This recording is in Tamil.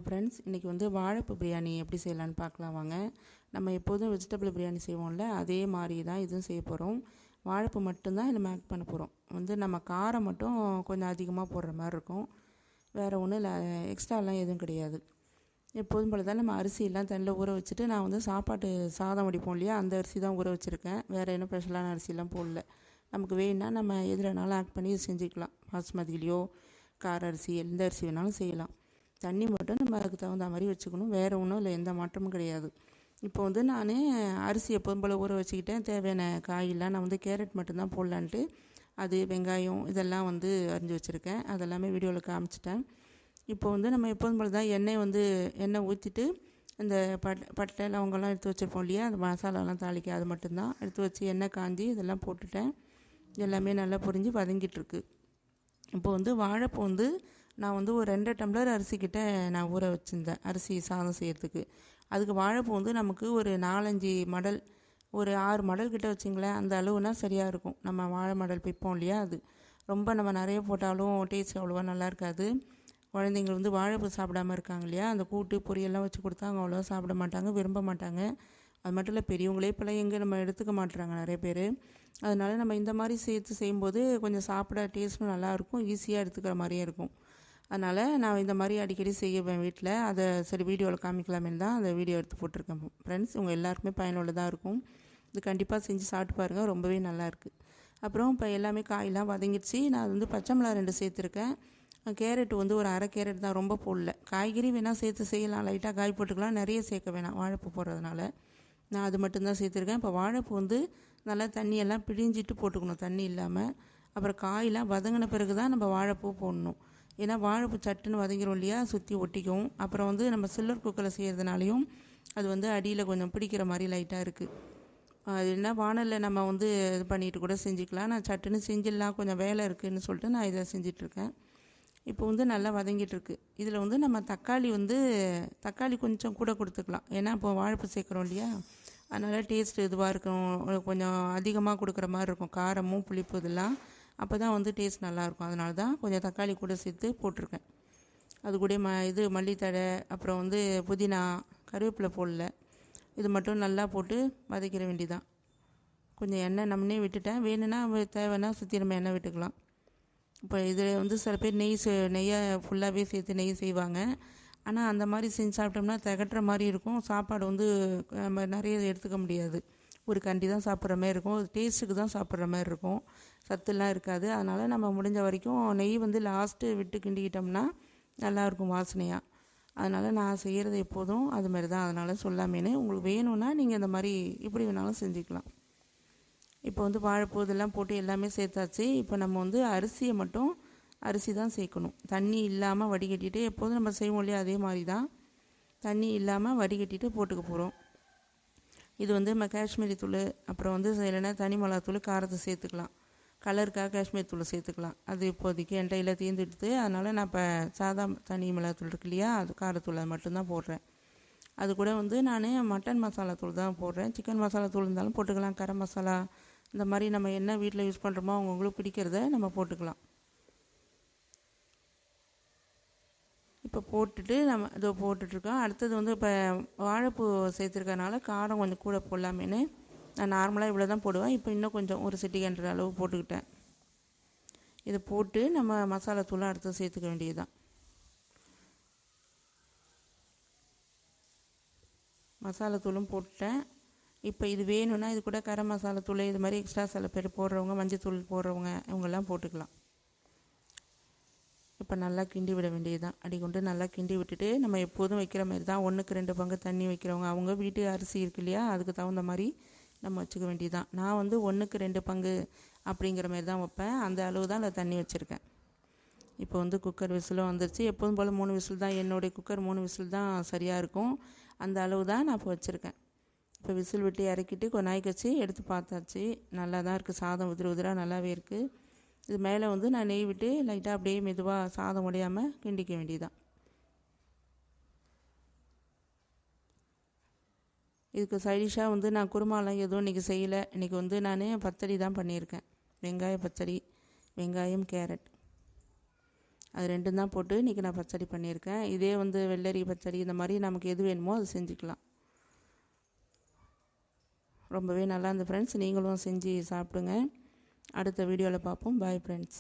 ஃப்ரெண்ட்ஸ், இன்றைக்கி வந்து வாழைப்பூ பிரியாணி எப்படி செய்யலான்னு பார்க்கலாம் வாங்க. நம்ம எப்போதும் வெஜிடபிள் பிரியாணி செய்வோம்ல, அதே மாதிரி தான் இதுவும் செய்ய போகிறோம். வாழைப்பூ மட்டும்தான் இதில் ஆட் பண்ண போகிறோம். நம்ம காரம் மட்டும் கொஞ்சம் அதிகமாக போடுற மாதிரி இருக்கும். வேறு ஒன்றும் இல்லை, எக்ஸ்ட்ராலாம் எதுவும் கிடையாது. எப்போதும் போல தான் நம்ம அரிசியெல்லாம் தண்ணியில் ஊற வச்சுட்டு, நான் வந்து சாப்பாட்டு சாதம் வடிப்போம் இல்லையா, அந்த அரிசி தான் ஊற வச்சுருக்கேன். வேறு என்ன ஸ்பெஷலான அரிசிலாம் போடல. நமக்கு வேணுன்னா நம்ம எதுலனாலும் ஆட் பண்ணி செஞ்சுக்கலாம். பாஸ்மதியிலையோ கார அரிசி எந்த அரிசி வேணாலும் செய்யலாம். தண்ணி மட்டும் நம்ம அதுக்கு தகுந்த மாதிரி வச்சுக்கணும். வேறு ஒன்றும் இல்லை, எந்த மாற்றமும் கிடையாது. இப்போ வந்து நான் அரிசி எப்போதும் போல் ஊற வச்சுக்கிட்டேன். தேவையான காயெல்லாம் நான் வந்து கேரட் மட்டும்தான் போடலான்ட்டு அது வெங்காயம் இதெல்லாம் வந்து அரிஞ்சு வச்சுருக்கேன். அதெல்லாமே வீடியோவில் காமிச்சிட்டேன். இப்போ வந்து நம்ம எப்போதும் போல் தான் எண்ணெய் ஊற்றிட்டு இந்த பட்டை லவங்கெல்லாம் எடுத்து வச்சுருப்போம் இல்லையா, அந்த மசாலாலாம் தாளிக்க அது மட்டும்தான் எடுத்து வச்சு எண்ணெய் காஞ்சி இதெல்லாம் போட்டுட்டேன். எல்லாமே நல்லா பொரிஞ்சு வதங்கிட்டுருக்கு. இப்போ வந்து வாழைப்பூ வந்து நான் வந்து ஒரு 2 டம்ளர் அரிசிக்கிட்ட நான் ஊற வச்சுருந்தேன் அரிசி சாதம் செய்கிறதுக்கு. அதுக்கு வாழைப்பூ வந்து நமக்கு ஒரு 4-5 மடல், ஒரு 6 மடல் கிட்ட வச்சிங்களேன், அந்த அளவுனா சரியாக இருக்கும். நம்ம வாழை மடல் பிப்போம் இல்லையா, அது ரொம்ப நம்ம நிறைய போட்டாலும் டேஸ்ட் அவ்வளோவா நல்லா இருக்காது. குழந்தைங்க வந்து வாழைப்பூ சாப்பிடாமல் இருக்காங்க இல்லையா, அந்த கூட்டு பொரியெல்லாம் வச்சு கொடுத்தா அவங்க அவ்வளோவா சாப்பிட மாட்டாங்க, விரும்ப மாட்டாங்க. அது மட்டும் இல்லை, பெரியவங்களே இப்போலாம் எங்கே நம்ம எடுத்துக்க மாட்டுறாங்க நிறைய பேர். அதனால் நம்ம இந்த மாதிரி சேர்த்து செய்யும்போது கொஞ்சம் சாப்பிட டேஸ்ட்டும் நல்லாயிருக்கும், ஈஸியாக எடுத்துக்கிற மாதிரியே இருக்கும். அதனால் நான் இந்த மாதிரி அடிக்கடி செய்வேன் வீட்டில். அதை சரி வீடியோவில் காமிக்கலாமே தான் அந்த வீடியோ எடுத்து போட்டிருக்கேன். ஃப்ரெண்ட்ஸ், உங்கள் எல்லாருக்குமே பயனுள்ளதாக இருக்கும். இது கண்டிப்பாக செஞ்சு சாப்பிட்டு பாருங்கள், ரொம்பவே நல்லாயிருக்கு. அப்புறம் இப்போ எல்லாமே காயெல்லாம் வதங்கிடுச்சு. நான் வந்து பச்சை மிளகா 2 சேர்த்துருக்கேன். கேரட் வந்து ஒரு அரை கேரட் தான், ரொம்ப போடல. காய்கறி வேணால் சேர்த்து செய்யலாம், லைட்டாக காய் போட்டுக்கலாம், நிறைய சேர்க்க வேணாம் வாழைப்பூ போடுறதுனால. நான் அது மட்டும்தான் சேர்த்துருக்கேன். இப்போ வாழைப்பூ வந்து நல்லா தண்ணியெல்லாம் பிழிஞ்சிட்டு போட்டுக்கணும், தண்ணி இல்லாமல். அப்புறம் காயெல்லாம் வதங்கின பிறகு தான் நம்ம வாழைப்பூ போடணும். ஏன்னா வாழைப்பூ சட்டுன்னு வதங்கிடும் இல்லையா, சுற்றி ஒட்டிக்கும். அப்புறம் வந்து நம்ம சில்வர் குக்கரில் செய்கிறதுனாலையும் அது வந்து அடியில் கொஞ்சம் பிடிக்கிற மாதிரி லைட்டாக இருக்குது. அது என்ன வானலில் நம்ம வந்து இது பண்ணிட்டு கூட செஞ்சுக்கலாம். நான் சட்டுன்னு செஞ்சிடலாம், கொஞ்சம் வேலை இருக்குதுன்னு சொல்லிட்டு நான் இதை செஞ்சிட்ருக்கேன். இப்போ வந்து நல்லா வதங்கிட்டுருக்கு. இதில் வந்து நம்ம தக்காளி கொஞ்சம் கூட கொடுத்துக்கலாம். ஏன்னா இப்போ வாழைப்பூ சேர்க்குறோம் இல்லையா, அதனால் டேஸ்ட் இதுவாக இருக்கும், கொஞ்சம் அதிகமாக கொடுக்குற மாதிரி இருக்கும், காரமும் புளிப்பு இதெல்லாம். அப்போ தான் வந்து டேஸ்ட் நல்லாயிருக்கும். அதனால தான் கொஞ்சம் தக்காளி கூட சேர்த்து போட்டிருக்கேன். அது கூட மல்லித்தழை, அப்புறம் வந்து புதினா, கருவேப்பிலை போடல. இது மட்டும் நல்லா போட்டு வதக்கிற வேண்டியதான். கொஞ்சம் எண்ணெய் நம்மனே விட்டுட்டேன், வேணும்னா தேவைன்னா சுற்றி நம்ம எண்ணெய் விட்டுக்கலாம். இப்போ இதில் வந்து சில பேர் நெய்யை ஃபுல்லாகவே சேர்த்து நெய் செய்வாங்க. ஆனால் அந்த மாதிரி செஞ்சு சாப்பிட்டோம்னா திகட்டுற மாதிரி இருக்கும். சாப்பாடு வந்து நம்ம நிறைய எடுத்துக்க முடியாது, ஒரு கண்டி தான் சாப்பிட்ற மாதிரி இருக்கும், டேஸ்ட்டுக்கு தான் சாப்பிட்ற மாதிரி இருக்கும், சத்துலாம் இருக்காது. அதனால் நம்ம முடிஞ்ச வரைக்கும் நெய் வந்து லாஸ்ட்டு விட்டு கிண்டிக்கிட்டோம்னா நல்லாயிருக்கும் வாசனையாக. அதனால் நான் செய்கிறது எப்போதும் அது மாதிரி தான். அதனால் சொல்லாமேனு உங்களுக்கு வேணும்னா நீங்கள் இந்த மாதிரி இப்படி வேணாலும் செஞ்சுக்கலாம். இப்போ வந்து வாழைப்பூ இதெல்லாம் போட்டு எல்லாமே சேர்த்தாச்சு. இப்போ நம்ம வந்து அரிசி தான் சேர்க்கணும். தண்ணி இல்லாமல் வடிகட்டிட்டு, எப்போதும் நம்ம செய்வோம் இல்லையா, அதே மாதிரி தான் தண்ணி இல்லாமல் வடிகட்டிட்டு போட்டுக்க போகிறோம். இது வந்து நம்ம காஷ்மீரி தூள், அப்புறம் வந்து இல்லைன்னா தனி மிளகாத்தூள், காரத்தை சேர்த்துக்கலாம். கலருக்காக காஷ்மீரி தூள் சேர்த்துக்கலாம். அது இப்போதைக்கு என்கிட்ட தீர்ந்துடுது. அதனால் நான் இப்போ சாதா தனி மிளகாத்தூள் இருக்கு இல்லையா, அது காரத்தூள் அது மட்டும்தான் போடுறேன். அது கூட வந்து நான் மட்டன் மசாலா தூள் தான் போடுறேன். சிக்கன் மசாலா தூள் இருந்தாலும் போட்டுக்கலாம், கரம் மசாலா, இந்த மாதிரி நம்ம என்ன வீட்டில் யூஸ் பண்ணுறோமோ அவங்களுக்கு பிடிக்கிறத நம்ம போட்டுக்கலாம். இப்போ போட்டுட்டு நம்ம இதோ போட்டுட்ருக்கோம். அடுத்தது வந்து இப்போ வாழைப்பூ சேர்த்துருக்கனால காரம் கொஞ்சம் கூட போடலாமேன்னு நான் நார்மலாக இவ்வளோ தான் போடுவேன். இப்போ இன்னும் கொஞ்சம் ஒரு சிட்டிகன்ற அளவு போட்டுக்கிட்டேன். இதை போட்டு நம்ம மசாலா தூளாக அடுத்து சேர்த்துக்க வேண்டியதுதான். மசாலா தூளும் போட்டுட்டேன். இப்போ இது வேணும்னா இது கூட கரம் மசாலா தூள் இது மாதிரி எக்ஸ்ட்ரா சில பேர் போடுறவங்க, மஞ்சள் தூள் போடுறவங்க, இவங்கெல்லாம் போட்டுக்கலாம். இப்போ நல்லா கிண்டி விட வேண்டியது தான். அடிக்கொண்டு நல்லா கிண்டி விட்டுட்டு நம்ம எப்போதும் வைக்கிற மாதிரி தான் 1க்கு 2 பங்கு தண்ணி வைக்கிறவங்க அவங்க வீட்டு அரிசி இருக்கு இல்லையா, அதுக்கு தகுந்த மாதிரி நம்ம வச்சுக்க வேண்டியது தான். நான் வந்து 1க்கு 2 பங்கு அப்படிங்கிற மாதிரி தான் வைப்பேன். அந்த அளவு தான் அதில் தண்ணி வச்சுருக்கேன். இப்போ வந்து குக்கர் விசிலும் வந்துருச்சு. எப்போதும் போல் 3 விசில் தான், என்னுடைய குக்கர் 3 விசில் தான் சரியாக இருக்கும். அந்த அளவு தான் நான் இப்போ வச்சுருக்கேன். இப்போ விசில் விட்டு இறக்கிட்டு கொஞ்ச நாய்க்கு வச்சு எடுத்து பார்த்தாச்சு. நல்லா தான் இருக்குது, சாதம் உதிராக நல்லாவே இருக்குது. இது மேலே வந்து நான் நெய் விட்டு லைட்டாக அப்படியே மெதுவாக சாதம் உடையாமல் கிண்டிக்க வேண்டியதுதான். இதுக்கு சைடிஷாக வந்து நான் குருமாலாம் எதுவும் இன்றைக்கி செய்யலை. இன்றைக்கி வந்து நான் பச்சடி தான் பண்ணியிருக்கேன். வெங்காய பச்சடி, வெங்காயம், கேரட். அது ரெண்டும் தான் போட்டு இன்றைக்கி நான் பச்சடி பண்ணியிருக்கேன். இதே வந்து வெள்ளரி பச்சடி இந்த மாதிரி நமக்கு எது வேணுமோ அது செஞ்சுக்கலாம். ரொம்பவே நல்லா இருந்த ஃப்ரெண்ட்ஸ், நீங்களும் செஞ்சு சாப்பிடுங்க. அடுத்த வீடியோவில் பார்ப்போம். Bye friends.